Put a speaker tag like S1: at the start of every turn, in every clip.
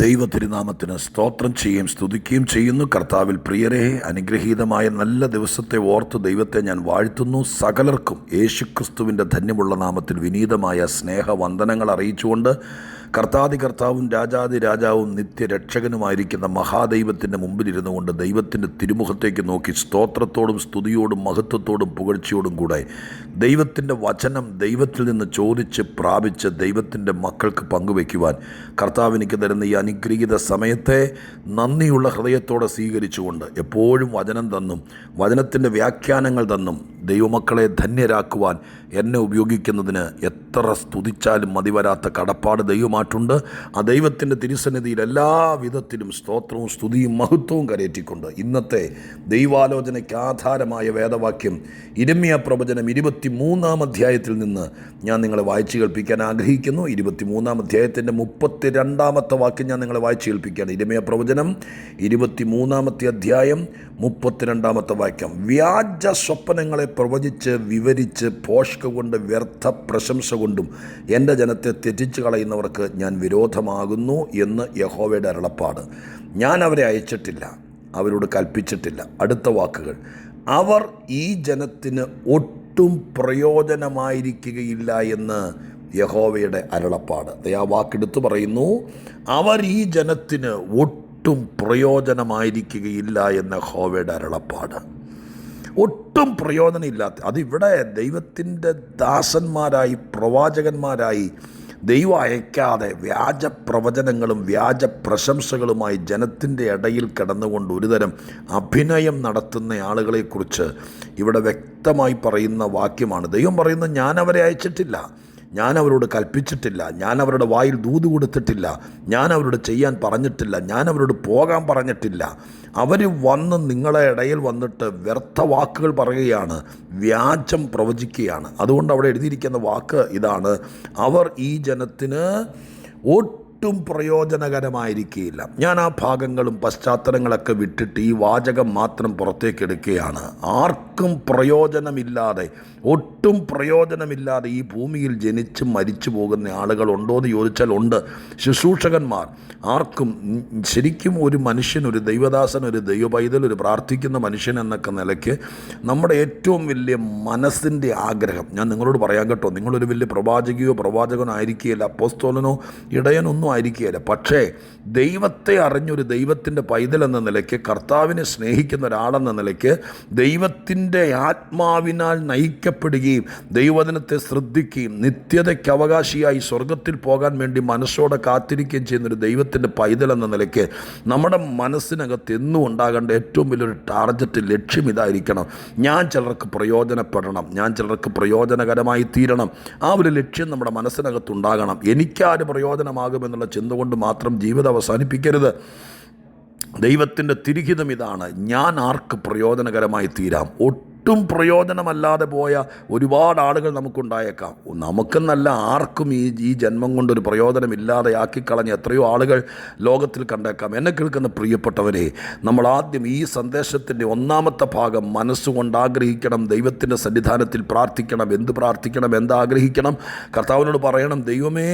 S1: ദൈവ തിരുനാമത്തിന് സ്തോത്രം ചെയ്യുകയും സ്തുതിക്കുകയും ചെയ്യുന്നു. കർത്താവിൽ പ്രിയരെ, അനുഗ്രഹീതമായ നല്ല ദിവസത്തെ ഓർത്ത് ദൈവത്തെ ഞാൻ വാഴ്ത്തുന്നു. സകലർക്കും യേശുക്രിസ്തുവിൻ്റെ ധന്യമുള്ള നാമത്തിൽ വിനീതമായ സ്നേഹവന്ദനങ്ങൾ അറിയിച്ചുകൊണ്ട് കർത്താവും രാജാതി രാജാവും നിത്യരക്ഷകനുമായിരിക്കുന്ന മഹാദൈവത്തിൻ്റെ മുമ്പിലിരുന്നു കൊണ്ട് ദൈവത്തിൻ്റെ തിരുമുഖത്തേക്ക് നോക്കി സ്തോത്രത്തോടും സ്തുതിയോടും മഹത്വത്തോടും പുകഴ്ചയോടും കൂടെ ദൈവത്തിൻ്റെ വചനം ദൈവത്തിൽ നിന്ന് ചോദിച്ച് പ്രാപിച്ച് ദൈവത്തിൻ്റെ മക്കൾക്ക് പങ്കുവയ്ക്കുവാൻ കർത്താവ് എനിക്ക് തരുന്ന ഈ അനുഗ്രഹീത സമയത്തെ നന്ദിയുള്ള ഹൃദയത്തോടെ സ്വീകരിച്ചുകൊണ്ട് എപ്പോഴും വചനം തന്നും വചനത്തിൻ്റെ വ്യാഖ്യാനങ്ങൾ തന്നും ദൈവമക്കളെ ധന്യരാക്കുവാൻ എന്നെ ഉപയോഗിക്കുന്നതിന് എത്ര സ്തുതിച്ചാലും മതിവരാത്ത കടപ്പാട് ദൈവമായിട്ടുണ്ട്. ആ ദൈവത്തിൻ്റെ തിരുസന്നിധിയിൽ എല്ലാ വിധത്തിലും സ്തോത്രവും സ്തുതിയും മഹത്വവും കരയറ്റിക്കൊണ്ട് ഇന്നത്തെ ദൈവാലോചനയ്ക്ക് ആധാരമായ വേദവാക്യം യിരെമ്യാ പ്രവചനം 23-ാം അധ്യായത്തിൽ നിന്ന് ഞാൻ നിങ്ങളെ വായിച്ചു കേൾപ്പിക്കാൻ ആഗ്രഹിക്കുന്നു. 23-ാം അധ്യായത്തിൻ്റെ 32-ാമത്തെ വാക്യം ഞാൻ നിങ്ങളെ വായിച്ചു കേൾപ്പിക്കുകയാണ്. യിരെമ്യാ പ്രവചനം 23-ാമത്തെ അധ്യായം 32-ാമത്തെ വാക്യം. വ്യാജ സ്വപ്നങ്ങളെ പ്രവചിച്ച് വിവരിച്ച് പോഷ്ക കൊണ്ട് വ്യർത്ഥ പ്രശംസ കൊണ്ടും എൻ്റെ ജനത്തെ തെറ്റിച്ച് കളയുന്നവർക്ക് ഞാൻ വിരോധമാകുന്നു എന്ന് യഹോവയുടെ അരുളപ്പാട്. ഞാൻ അവരെ അയച്ചിട്ടില്ല, അവരോട് കൽപ്പിച്ചിട്ടില്ല. അടുത്ത വാക്കുകൾ: അവർ ഈ ജനത്തിന് ഒട്ടും പ്രയോജനമായിരിക്കുകയില്ല എന്ന് യഹോവയുടെ അരുളപ്പാട്. ആ വാക്കെടുത്ത് പറയുന്നു, അവർ ഈ ജനത്തിന് ഒട്ടും പ്രയോജനമായിരിക്കുകയില്ല എന്ന യഹോവയുടെ അരുളപ്പാട്. ഒട്ടും പ്രയോജനമില്ലാത്ത, അതിവിടെ ദൈവത്തിൻ്റെ ദാസന്മാരായി പ്രവാചകന്മാരായി ദൈവം അയക്കാതെ വ്യാജ പ്രവചനങ്ങളും വ്യാജ പ്രശംസകളുമായി ജനത്തിൻ്റെ ഇടയിൽ കിടന്നുകൊണ്ട് ഒരുതരം അഭിനയം നടത്തുന്ന ആളുകളെക്കുറിച്ച് ഇവിടെ വ്യക്തമായി പറയുന്ന വാക്യമാണ്. ദൈവം പറയുന്നത്, ഞാൻ അവരെ അയച്ചിട്ടില്ല, ഞാൻ അവരോട് കൽപ്പിച്ചിട്ടില്ല, ഞാൻ അവരുടെ വായിൽ ദൂത് കൊടുത്തിട്ടില്ല, ഞാൻ അവരോട് ചെയ്യാൻ പറഞ്ഞിട്ടില്ല, ഞാൻ അവരോട് പോകാൻ പറഞ്ഞിട്ടില്ല. അവർ വന്ന് നിങ്ങളെ ഇടയിൽ വന്നിട്ട് വ്യർത്ഥ വാക്കുകൾ പറയുകയാണ്, വ്യാജം പ്രവചിക്കുകയാണ്. അതുകൊണ്ട് അവിടെ എഴുതിയിരിക്കുന്ന വാക്ക് ഇതാണ്: അവർ ഈ ജനത്തിന് ഒട്ടും പ്രയോജനകരമായിരിക്കുകയില്ല. ഞാൻ ആ ഭാഗങ്ങളും പശ്ചാത്തലങ്ങളൊക്കെ വിട്ടിട്ട് ഈ വാചകം മാത്രം പുറത്തേക്കെടുക്കുകയാണ്. ആർക്കും പ്രയോജനമില്ലാതെ, ഒട്ടും പ്രയോജനമില്ലാതെ ഈ ഭൂമിയിൽ ജനിച്ച് മരിച്ചു പോകുന്ന ആളുകളുണ്ടോ എന്ന് ചോദിച്ചാൽ ഉണ്ട്. ശുശ്രൂഷകന്മാർ ആർക്കും, ശരിക്കും ഒരു മനുഷ്യൻ, ഒരു ദൈവദാസൻ, ഒരു ദൈവപൈതൽ, ഒരു പ്രാർത്ഥിക്കുന്ന മനുഷ്യൻ എന്നൊക്കെ നിലയ്ക്ക് നമ്മുടെ ഏറ്റവും വലിയ മനസ്സിൻ്റെ ആഗ്രഹം, ഞാൻ നിങ്ങളോട് പറയാൻ കേട്ടോ, നിങ്ങളൊരു വലിയ പ്രവാചകയോ പ്രവാചകനോ ആയിരിക്കുകയില്ല, അപ്പോസ്തലനോ ഇടയനൊന്നും ആയിരിക്കുകയില്ല. പക്ഷേ ദൈവത്തെ അറിഞ്ഞൊരു ദൈവത്തിൻ്റെ പൈതൽ എന്ന നിലയ്ക്ക്, കർത്താവിനെ സ്നേഹിക്കുന്ന ഒരാളെന്ന നിലയ്ക്ക്, ദൈവത്തിൻ്റെ ആത്മാവിനാൽ നയിക്കപ്പെടുകയും ദൈവവചനത്തെ ശ്രദ്ധിക്കുകയും നിത്യതയ്ക്ക് അവകാശിയായി സ്വർഗത്തിൽ പോകാൻ വേണ്ടി മനസ്സോടെ കാത്തിരിക്കുകയും ചെയ്യുന്നൊരു ദൈവത്തിൻ്റെ പൈതൽ എന്ന നിലയ്ക്ക് നമ്മുടെ മനസ്സിനകത്ത് എന്നും ഉണ്ടാകേണ്ട ഏറ്റവും വലിയൊരു ടാർഗറ്റ്, ലക്ഷ്യം ഇതായിരിക്കണം: ഞാൻ ചിലർക്ക് പ്രയോജനപ്പെടണം, ഞാൻ ചിലർക്ക് പ്രയോജനകരമായി തീരണം. ആ ഒരു ലക്ഷ്യം നമ്മുടെ മനസ്സിനകത്തുണ്ടാകണം. എനിക്കാര് പ്രയോജനമാകുമെന്നുള്ള ചിന്ത കൊണ്ട് മാത്രം ജീവിതം അവസാനിപ്പിക്കരുത്. ദൈവത്തിൻ്റെ തിരുഹിതം ഇതാണ്: ഞാൻ ആർക്ക് പ്രയോജനകരമായി തീരാം. ഒട്ടും പ്രയോജനമല്ലാതെ പോയ ഒരുപാട് ആളുകൾ നമുക്കുണ്ടായേക്കാം. നമുക്കെന്നല്ല, ആർക്കും ഈ ജന്മം കൊണ്ടൊരു പ്രയോജനമില്ലാതെ ആക്കിക്കളഞ്ഞ എത്രയോ ആളുകൾ ലോകത്തിൽ കണ്ടേക്കാം. എന്നെ കേൾക്കുന്ന പ്രിയപ്പെട്ടവരെ, നമ്മൾ ആദ്യം ഈ സന്ദേശത്തിൻ്റെ 1-ാമത്തെ ഭാഗം മനസ്സുകൊണ്ട് ആഗ്രഹിക്കണം. ദൈവത്തിൻ്റെ സന്നിധാനത്തിൽ പ്രാർത്ഥിക്കണം. എന്ത് പ്രാർത്ഥിക്കണം, എന്താഗ്രഹിക്കണം? കർത്താവിനോട് പറയണം: ദൈവമേ,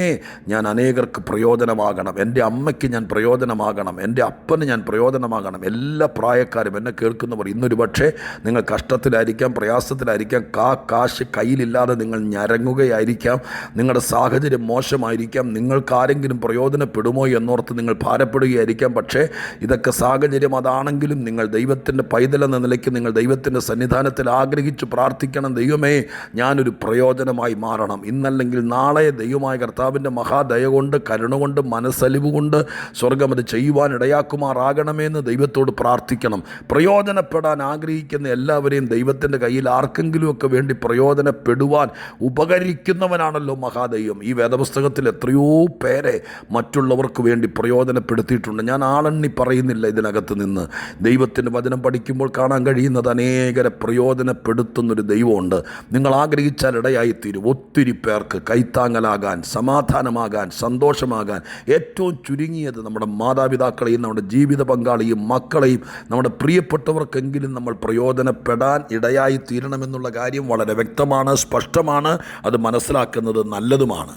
S1: ഞാൻ അനേകർക്ക് പ്രയോജനമാകണം, എൻ്റെ അമ്മയ്ക്ക് ഞാൻ പ്രയോജനമാകണം, എൻ്റെ അപ്പന് ഞാൻ പ്രയോജനമാകണം. എല്ലാ പ്രായക്കാരും എന്നെ കേൾക്കുന്നവർ, ഇന്നൊരു പക്ഷേ നിങ്ങൾ കഷ്ടത്തിലായിരിക്കാം, പ്രയാസത്തിലായിരിക്കാം, കാശ് കയ്യിലില്ലാതെ നിങ്ങൾ ഞരങ്ങുകയായിരിക്കാം, നിങ്ങളുടെ സാഹചര്യം മോശമായിരിക്കാം, നിങ്ങൾക്കാരെങ്കിലും പ്രയോജനപ്പെടുമോ എന്നോർത്ത് നിങ്ങൾ ഭാരപ്പെടുകയായിരിക്കാം. പക്ഷേ ഇതൊക്കെ സാഹചര്യം അതാണെങ്കിലും നിങ്ങൾ ദൈവത്തിൻ്റെ പൈതലെന്ന നിലയ്ക്ക് നിങ്ങൾ ദൈവത്തിൻ്റെ സന്നിധാനത്തിൽ ആഗ്രഹിച്ച് പ്രാർത്ഥിക്കണം: ദൈവമേ, ഞാനൊരു പ്രയോജനമായി മാറണം. ഇന്നല്ലെങ്കിൽ നാളെ ദൈവമായ കർത്താവിൻ്റെ മഹാദയ കൊണ്ട്, കരുണ കൊണ്ട്, മനസ്സലിവ് കൊണ്ട് സ്വർഗം അത് ചെയ്യുവാൻ ഇടയാക്കുമാറാകണമെന്ന് ദൈവത്തോട് പ്രാർത്ഥിക്കണം. പ്രയോജനപ്പെടാൻ ആഗ്രഹിക്കുന്ന എല്ലാവരെയും ദൈവത്തിൻ്റെ കയ്യിൽ ആർക്കെങ്കിലുമൊക്കെ വേണ്ടി പ്രയോജനപ്പെടുവാൻ ഉപകരിക്കുന്നവനാണല്ലോ മഹാദൈവം. ഈ വേദപുസ്തകത്തിൽ എത്രയോ പേരെ മറ്റുള്ളവർക്ക് വേണ്ടി പ്രയോജനപ്പെടുത്തിയിട്ടുണ്ട്. ഞാൻ ആളെണ്ണി പറയുന്നില്ല. ഇതിനകത്ത് നിന്ന് ദൈവത്തിൻ്റെ വചനം പഠിക്കുമ്പോൾ കാണാൻ കഴിയുന്നത് അനേകരെ പ്രയോജനപ്പെടുത്തുന്നൊരു ദൈവമുണ്ട്. നിങ്ങൾ ആഗ്രഹിച്ചാൽ ഇടയായിത്തീരും. ഒത്തിരി പേർക്ക് കൈത്താങ്ങലാകാൻ, സമാധാനമാകാൻ, സന്തോഷമാകാൻ, ഏറ്റവും ചുരുങ്ങിയത് നമ്മുടെ മാതാപിതാക്കളെയും നമ്മുടെ ജീവിത പങ്കാളിയും മക്കളെയും നമ്മുടെ പ്രിയപ്പെട്ടവർക്കെങ്കിലും നമ്മൾ പ്രയോജനപ്പെടാൻ ഇടയായി തീരണമെന്നുള്ള കാര്യം വളരെ വ്യക്തമാണ്, സ്പഷ്ടമാണ്. അത് മനസ്സിലാക്കുന്നത് നല്ലതുമാണ്.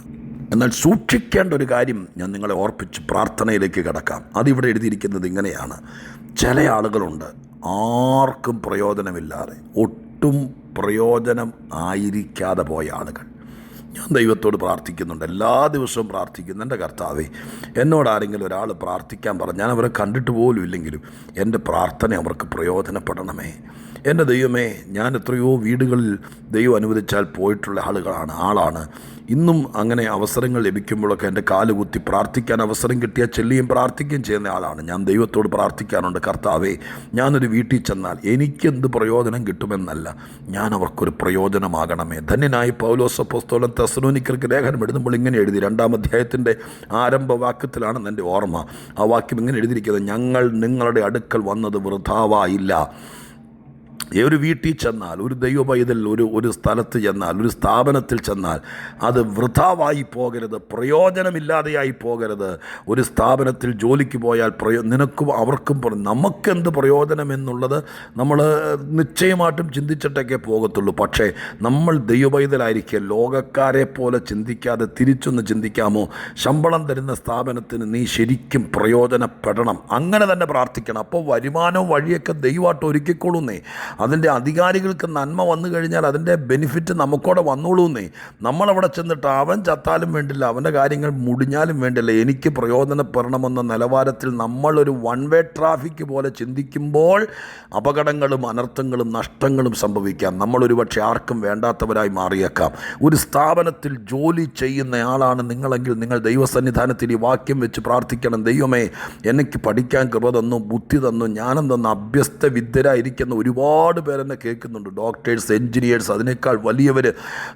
S1: എന്നാൽ സൂക്ഷിക്കേണ്ട ഒരു കാര്യം ഞാൻ നിങ്ങളെ ഓർപ്പിച്ച് പ്രാർത്ഥനയിലേക്ക് കടക്കാം. അതിവിടെ എഴുതിയിരിക്കുന്നത് ഇങ്ങനെയാണ്: ചില ആളുകളുണ്ട് ആർക്കും പ്രയോജനമില്ലാതെ, ഒട്ടും പ്രയോജനം ആയിരിക്കാതെ പോയ ആളുകൾ. ഞാൻ ദൈവത്തോട് പ്രാർത്ഥിക്കുന്നുണ്ട്, എല്ലാ ദിവസവും പ്രാർത്ഥിക്കുന്നു. എൻ്റെ കർത്താവേ, എന്നോട് ആരെങ്കിലും ഒരാൾ പ്രാർത്ഥിക്കാൻ പറഞ്ഞ് ഞാൻ അവരെ കണ്ടിട്ട് പോലും ഇല്ലെങ്കിലും എൻ്റെ പ്രാർത്ഥന അവർക്ക് പ്രയോജനപ്പെടണമേ. എൻ്റെ ദൈവമേ, ഞാൻ എത്രയോ വീടുകളിൽ ദൈവം അനുവദിച്ചാൽ പോയിട്ടുള്ള ആളാണ്. ഇന്നും അങ്ങനെ അവസരങ്ങൾ ലഭിക്കുമ്പോഴൊക്കെ എൻ്റെ കാലുകുത്തി പ്രാർത്ഥിക്കാൻ അവസരം കിട്ടിയാൽ ചെല്ലുകയും പ്രാർത്ഥിക്കുകയും ചെയ്യുന്ന ആളാണ്. ഞാൻ ദൈവത്തോട് പ്രാർത്ഥിക്കാറുണ്ട്, കർത്താവേ, ഞാനൊരു വീട്ടിൽ ചെന്നാൽ എനിക്കെന്ത് പ്രയോജനം കിട്ടുമെന്നല്ല, ഞാൻ അവർക്കൊരു പ്രയോജനമാകണമേ. ധന്യനായ പൗലോസ് അപ്പോസ്തലൻ തെസ്സലോനിക്കർക്ക് ലേഖനം എഴുതുമ്പോൾ ഇങ്ങനെ എഴുതി, 2-ാം അധ്യായത്തിൻ്റെ ആരംഭ വാക്യത്തിലാണ് എൻ്റെ ഓർമ്മ. ആ വാക്യം ഇങ്ങനെ എഴുതിയിരിക്കുന്നത്: ഞങ്ങൾ നിങ്ങളുടെ അടുക്കൽ വന്നത് വൃഥാവായില്ല. ഒരു വീട്ടിൽ ചെന്നാൽ, ഒരു ദൈവ പൈതൽ ഒരു സ്ഥലത്ത് ചെന്നാൽ, ഒരു സ്ഥാപനത്തിൽ ചെന്നാൽ അത് വൃഥാവായി പോകരുത്, പ്രയോജനമില്ലാതെയായി പോകരുത്. ഒരു സ്ഥാപനത്തിൽ ജോലിക്ക് പോയാൽ നിനക്കും അവർക്കും നമുക്കെന്ത് പ്രയോജനമെന്നുള്ളത് നമ്മൾ നിശ്ചയമായിട്ടും ചിന്തിച്ചിട്ടൊക്കെ പോകത്തുള്ളൂ. പക്ഷേ നമ്മൾ ദൈവ പൈതലായിരിക്കുക, ലോകക്കാരെ പോലെ ചിന്തിക്കാതെ തിരിച്ചൊന്ന് ചിന്തിക്കാമോ? ശമ്പളം തരുന്ന സ്ഥാപനത്തിന് നീ ശരിക്കും പ്രയോജനപ്പെടണം. അങ്ങനെ തന്നെ പ്രാർത്ഥിക്കണം. അപ്പോൾ വരുമാനവും വഴിയൊക്കെ ദൈവമായിട്ട് ഒരുക്കിക്കൊള്ളുന്നേ. അതിൻ്റെ അധികാരികൾക്ക് നന്മ വന്നു കഴിഞ്ഞാൽ അതിൻ്റെ ബെനിഫിറ്റ് നമുക്കോടെ വന്നോളൂന്നേ. നമ്മളവിടെ ചെന്നിട്ട് അവൻ ചത്താലും വേണ്ടില്ല, അവൻ്റെ കാര്യങ്ങൾ മുടിഞ്ഞാലും വേണ്ടില്ല, എനിക്ക് പ്രയോജനപ്പെടണമെന്ന നിലവാരത്തിൽ നമ്മളൊരു വൺ വേ ട്രാഫിക് പോലെ ചിന്തിക്കുമ്പോൾ അപകടങ്ങളും അനർത്ഥങ്ങളും നഷ്ടങ്ങളും സംഭവിക്കാം. നമ്മളൊരു പക്ഷേ ആർക്കും വേണ്ടാത്തവരായി മാറിയേക്കാം. ഒരു സ്ഥാപനത്തിൽ ജോലി ചെയ്യുന്നയാളാണ് നിങ്ങളെങ്കിൽ നിങ്ങൾ ദൈവസന്നിധാനത്തിൽ ഈ വാക്യം വെച്ച് പ്രാർത്ഥിക്കണം: ദൈവമേ, എനിക്ക് പഠിക്കാൻ കൃപ തന്നു, ബുദ്ധി തന്നു, ജ്ഞാനം തന്നു. അഭ്യസ്ത വിദ്യരായിരിക്കുന്ന ഒരുപാട് പേരെന്നെ കേൾക്കുന്നുണ്ട്. ഡോക്ടേഴ്സ്, എൻജിനീയേഴ്സ്, അതിനേക്കാൾ വലിയവർ,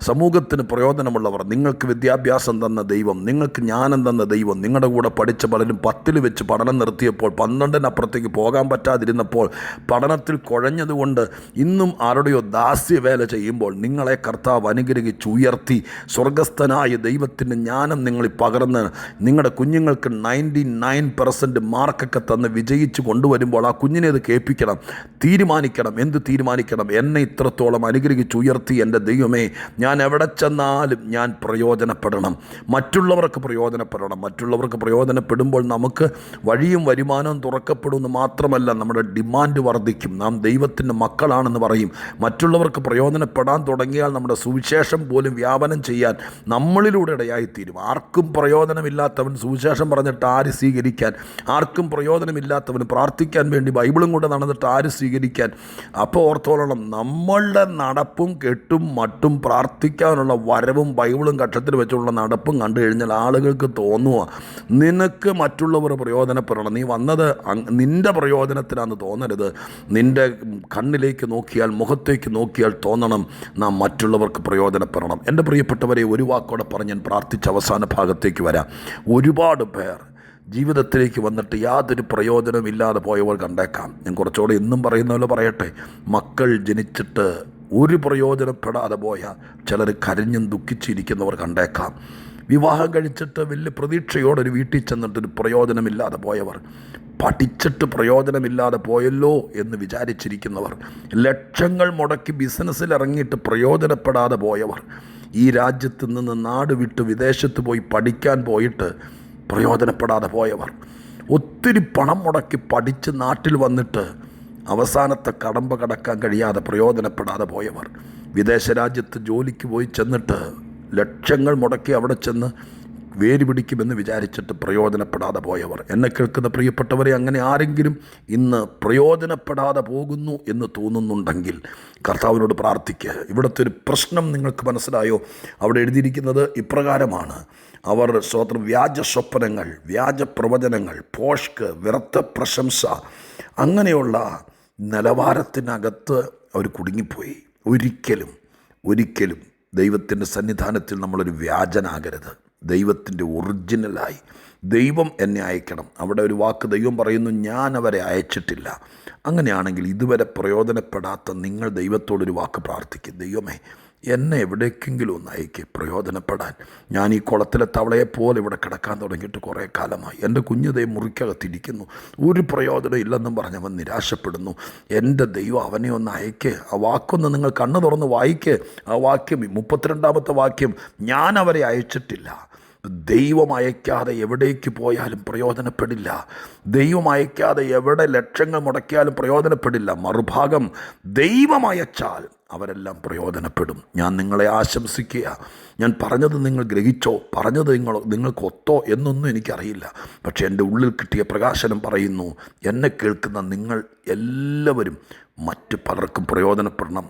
S1: സമൂഹത്തിന് പ്രയോജനമുള്ളവർ. നിങ്ങൾക്ക് വിദ്യാഭ്യാസം തന്ന ദൈവം, നിങ്ങൾക്ക് ജ്ഞാനം തന്ന ദൈവം, നിങ്ങളുടെ കൂടെ പഠിച്ച പലരും 10 വെച്ച് പഠനം നിർത്തിയപ്പോൾ 12 പോകാൻ പറ്റാതിരുന്നപ്പോൾ പഠനത്തിൽ കുഴഞ്ഞതുകൊണ്ട് ഇന്നും ആരുടെയോ ദാസ്യവേല ചെയ്യുമ്പോൾ നിങ്ങളെ കർത്താവ് അനുഗ്രഹിച്ച് ഉയർത്തി സ്വർഗസ്ഥനായ ദൈവത്തിൻ്റെ ജ്ഞാനം നിങ്ങളിൽ പകർന്ന് നിങ്ങളുടെ കുഞ്ഞുങ്ങൾക്ക് 99% മാർക്കൊക്കെ തന്ന് വിജയിച്ച് കൊണ്ടുവരുമ്പോൾ ആ കുഞ്ഞിനെ അത് കേൾപ്പിക്കണം. തീരുമാനിക്കണം. എന്ത് തീരുമാനിക്കണം? എന്നെ ഇത്രത്തോളം അനുഗ്രഹിച്ച് ഉയർത്തി എൻ്റെ ദൈവമേ, ഞാൻ എവിടെ ചെന്നാലും ഞാൻ പ്രയോജനപ്പെടണം, മറ്റുള്ളവർക്ക് പ്രയോജനപ്പെടണം. മറ്റുള്ളവർക്ക് പ്രയോജനപ്പെടുമ്പോൾ നമുക്ക് വഴിയും വരുമാനവും തുറക്കപ്പെടുമെന്ന് മാത്രമല്ല, നമ്മുടെ ഡിമാൻഡ് വർദ്ധിക്കും. നാം ദൈവത്തിൻ്റെ മക്കളാണെന്ന് പറയും. മറ്റുള്ളവർക്ക് പ്രയോജനപ്പെടാൻ തുടങ്ങിയാൽ നമ്മുടെ സുവിശേഷം പോലും വ്യാപനം ചെയ്യാൻ നമ്മളിലൂടെ ഇടയായിത്തീരും. ആർക്കും പ്രയോജനമില്ലാത്തവൻ സുവിശേഷം പറഞ്ഞിട്ട് ആര് സ്വീകരിക്കാൻ? ആർക്കും പ്രയോജനമില്ലാത്തവന് പ്രാർത്ഥിക്കാൻ വേണ്ടി ബൈബിളും കൊണ്ട് നടന്നിട്ട് ആര് സ്വീകരിക്കാൻ? അപ്പോൾ ഓർത്തോളണം, നമ്മളുടെ നടപ്പും കെട്ടും മട്ടും പ്രാർത്ഥിക്കാനുള്ള വരവും ബൈബിളും കക്ഷത്തിൽ വെച്ചുള്ള നടപ്പും കണ്ടു കഴിഞ്ഞാൽ ആളുകൾക്ക് തോന്നുക നിനക്ക് മറ്റുള്ളവർ പ്രയോജനപ്പെടണം, നീ വന്നത് നിൻ്റെ പ്രയോജനത്തിനാണെന്ന് തോന്നരുത്. നിൻ്റെ കണ്ണിലേക്ക് നോക്കിയാൽ, മുഖത്തേക്ക് നോക്കിയാൽ തോന്നണം നാം മറ്റുള്ളവർക്ക് പ്രയോജനപ്പെടണം. എൻ്റെ പ്രിയപ്പെട്ടവരെ, ഒരു വാക്കോടെ പറഞ്ഞ് ഞാൻ പ്രാർത്ഥിച്ച അവസാന ഭാഗത്തേക്ക് വരാം. ഒരുപാട് പേർ ജീവിതത്തിലേക്ക് വന്നിട്ട് യാതൊരു പ്രയോജനമില്ലാതെ പോയവർ കണ്ടേക്കാം. ഞാൻ കുറച്ചുകൂടെ എന്നും പറയുന്ന പോലെ പറയട്ടെ, മക്കൾ ജനിച്ചിട്ട് ഒരു പ്രയോജനപ്പെടാതെ പോയ ചിലർ കരഞ്ഞും ദുഃഖിച്ചിരിക്കുന്നവർ കണ്ടേക്കാം. വിവാഹം കഴിച്ചിട്ട് വലിയ പ്രതീക്ഷയോടൊരു വീട്ടിൽ ചെന്നിട്ടൊരു പ്രയോജനമില്ലാതെ പോയവർ, പഠിച്ചിട്ട് പ്രയോജനമില്ലാതെ പോയല്ലോ എന്ന് വിചാരിച്ചിരിക്കുന്നവർ, ലക്ഷങ്ങൾ മുടക്കി ബിസിനസ്സിൽ ഇറങ്ങിയിട്ട് പ്രയോജനപ്പെടാതെ പോയവർ, ഈ രാജ്യത്ത് നിന്ന് നാട് വിട്ട് വിദേശത്ത് പോയി പഠിക്കാൻ പോയിട്ട് പ്രയോജനപ്പെടാതെ പോയവർ, ഒത്തിരി പണം മുടക്കി പഠിച്ച് നാട്ടിൽ വന്നിട്ട് അവസാനത്തെ കടമ്പ കടക്കാൻ കഴിയാതെ പ്രയോജനപ്പെടാതെ പോയവർ, വിദേശ രാജ്യത്ത് ജോലിക്ക് പോയി ചെന്നിട്ട് ലക്ഷങ്ങൾ മുടക്കി അവിടെ ചെന്ന് വേര് പിടിക്കുമെന്ന് വിചാരിച്ചിട്ട് പ്രയോജനപ്പെടാതെ പോയവർ. എന്നെ കേൾക്കുന്ന പ്രിയപ്പെട്ടവരെ, അങ്ങനെ ആരെങ്കിലും ഇന്ന് പ്രയോജനപ്പെടാതെ പോകുന്നു എന്ന് തോന്നുന്നുണ്ടെങ്കിൽ കർത്താവിനോട് പ്രാർത്ഥിക്കുക. ഇവിടുത്തെ ഒരു പ്രശ്നം നിങ്ങൾക്ക് മനസ്സിലായോ? അവിടെ എഴുതിയിരിക്കുന്നത് ഇപ്രകാരമാണ്: അവർ വ്യാജ സ്വപ്നങ്ങൾ, വ്യാജ പ്രവചനങ്ങൾ, പോഷ്ക്, വ്യർത്ഥ പ്രശംസ, അങ്ങനെയുള്ള നിലവാരത്തിനകത്ത് അവർ കുടുങ്ങിപ്പോയി. ഒരിക്കലും ദൈവത്തിൻ്റെ സന്നിധാനത്തിൽ നമ്മളൊരു വ്യാജനാകരുത്. ദൈവത്തിൻ്റെ ഒറിജിനലായി ദൈവം എന്നെ അയക്കണം. അവിടെ ഒരു വാക്ക് ദൈവം പറയുന്നു, ഞാൻ അവരെ അയച്ചിട്ടില്ല. അങ്ങനെയാണെങ്കിൽ ഇതുവരെ പ്രയോജനപ്പെടാത്ത നിങ്ങൾ ദൈവത്തോടൊരു വാക്ക് പ്രാർത്ഥിക്കും: ദൈവമേ, എന്നെ എവിടേക്കെങ്കിലും ഒന്ന് അയക്കുക, പ്രയോജനപ്പെടാൻ. ഞാൻ ഈ കുളത്തിലെ തവളയെപ്പോലെ ഇവിടെ കിടക്കാൻ തുടങ്ങിയിട്ട് കുറേ കാലമായി. എൻ്റെ കുഞ്ഞുതേ മുറിക്കകത്തിരിക്കുന്നു, ഒരു പ്രയോജനം ഇല്ലെന്നും പറഞ്ഞവൻ നിരാശപ്പെടുന്നു. എൻ്റെ ദൈവം അവനെ ഒന്ന് അയക്കുക. ആ വാക്കൊന്ന് നിങ്ങൾ കണ്ണ് തുറന്ന് വായിക്കുക. ആ വാക്യം 32-ാമത്തെ വാക്യം, ഞാൻ അവരെ അയച്ചിട്ടില്ല. ദൈവം അയക്കാതെ എവിടേക്ക് പോയാലും പ്രയോജനപ്പെടില്ല. ദൈവം അയക്കാതെ എവിടെ ലക്ഷങ്ങൾ മുടക്കിയാലും പ്രയോജനപ്പെടില്ല. മറുഭാഗം ദൈവം അയച്ചാൽ അവരെല്ലാം പ്രയോജനപ്പെടും. ഞാൻ നിങ്ങളെ ആശംസിക്കുക. ഞാൻ പറഞ്ഞത് നിങ്ങൾ ഗ്രഹിച്ചോ, പറഞ്ഞത് നിങ്ങൾക്ക് ഒത്തോ എന്നൊന്നും എനിക്കറിയില്ല. പക്ഷേ എൻ്റെ ഉള്ളിൽ കിട്ടിയ പ്രകാശനം പറയുന്നു, എന്നെ കേൾക്കുന്ന നിങ്ങൾ എല്ലാവരും മറ്റ് പലർക്കും പ്രയോജനപ്പെടണം.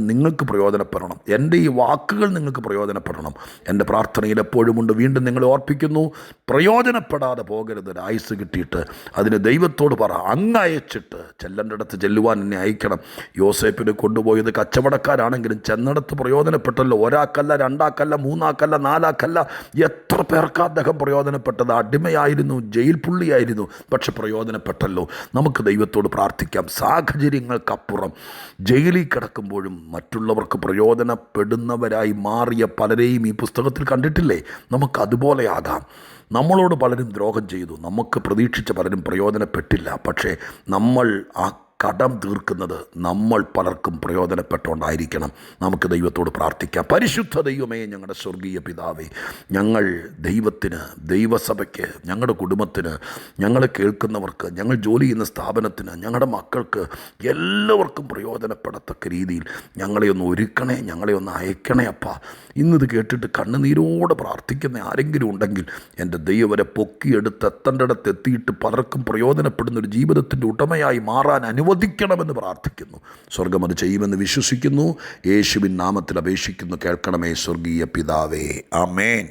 S1: നിങ്ങൾക്ക് പ്രയോജനപ്പെടണം. എൻ്റെ ഈ വാക്കുകൾ നിങ്ങൾക്ക് പ്രയോജനപ്പെടണം. എൻ്റെ പ്രാർത്ഥനയിൽ എപ്പോഴുമുണ്ട്. വീണ്ടും നിങ്ങളെ ഓർപ്പിക്കുന്നു, പ്രയോജനപ്പെടാതെ പോകരുത്. ഒരു ആയുസ് കിട്ടിയിട്ട് അതിന് ദൈവത്തോട് പറ, അങ്ങ് അയച്ചിട്ട് ചെല്ലേണ്ടിടത്ത് ചെല്ലുവാൻ എന്നെ അയക്കണം. യോസേപ്പിനെ കൊണ്ടുപോയത് കച്ചവടക്കാരാണെങ്കിലും ചെന്നിടത്ത് പ്രയോജനപ്പെട്ടല്ലോ. ഒരാൾക്കല്ല, രണ്ടാൾക്കല്ല, മൂന്നാൾക്കല്ല, നാലാൾക്കല്ല, എത്ര പേർക്ക് അദ്ദേഹം പ്രയോജനപ്പെട്ടത്. അടിമയായിരുന്നു, ജയിൽ പുള്ളിയായിരുന്നു, പക്ഷെ പ്രയോജനപ്പെട്ടല്ലോ. നമുക്ക് ദൈവത്തോട് പ്രാർത്ഥിക്കാം. സാഹചര്യങ്ങൾക്കപ്പുറം ജയിലിൽ കിടക്കുമ്പോഴും മറ്റുള്ളവർക്ക് പ്രയോജനപ്പെടുന്നവരായി മാറിയ പലരെയും ഈ പുസ്തകത്തിൽ കണ്ടിട്ടില്ലേ? നമുക്കതുപോലെ ആകാം. നമ്മളോട് പലരും ദ്രോഹം ചെയ്തു, നമുക്ക് പ്രതീക്ഷിച്ച പലരും പ്രയോജനപ്പെട്ടില്ല. പക്ഷേ നമ്മൾ ആ കടം തീർക്കുന്നത് നമ്മൾ പലർക്കും പ്രയോജനപ്പെട്ടുകൊണ്ടായിരിക്കണം. നമുക്ക് ദൈവത്തോട് പ്രാർത്ഥിക്കാം. പരിശുദ്ധ ദൈവമേ, ഞങ്ങളുടെ സ്വർഗീയ പിതാവേ, ഞങ്ങൾ ദൈവത്തിന്, ദൈവസഭയ്ക്ക്, ഞങ്ങളുടെ കുടുംബത്തിന്, ഞങ്ങളെ കേൾക്കുന്നവർക്ക്, ഞങ്ങൾ ജോലി ചെയ്യുന്ന സ്ഥാപനത്തിന്, ഞങ്ങളുടെ മക്കൾക്ക് എല്ലാവർക്കും പ്രയോജനപ്പെടത്തക്ക രീതിയിൽ ഞങ്ങളെ ഒന്ന് ഒരുക്കണേ, ഞങ്ങളെ ഒന്ന് അയക്കണേ അപ്പാ. ഇന്നത് കേട്ടിട്ട് കണ്ണുനീരോടെ പ്രാർത്ഥിക്കുന്ന ആരെങ്കിലും ഉണ്ടെങ്കിൽ എൻ്റെ ദൈവവരെ പൊക്കിയെടുത്ത് എത്തേണ്ടിടത്ത് എത്തിയിട്ട് പലർക്കും പ്രയോജനപ്പെടുന്നൊരു ജീവിതത്തിൻ്റെ ഉടമയായി മാറാൻ അനുവദിക്കണമെന്ന് പ്രാർത്ഥിക്കുന്നു. സ്വർഗം അത് ചെയ്യുമെന്ന് വിശ്വസിക്കുന്നു. യേശുവിൻ നാമത്തിൽ അപേക്ഷിക്കുന്നു, കേൾക്കണമേ സ്വർഗീയ പിതാവേ. ആമേൻ.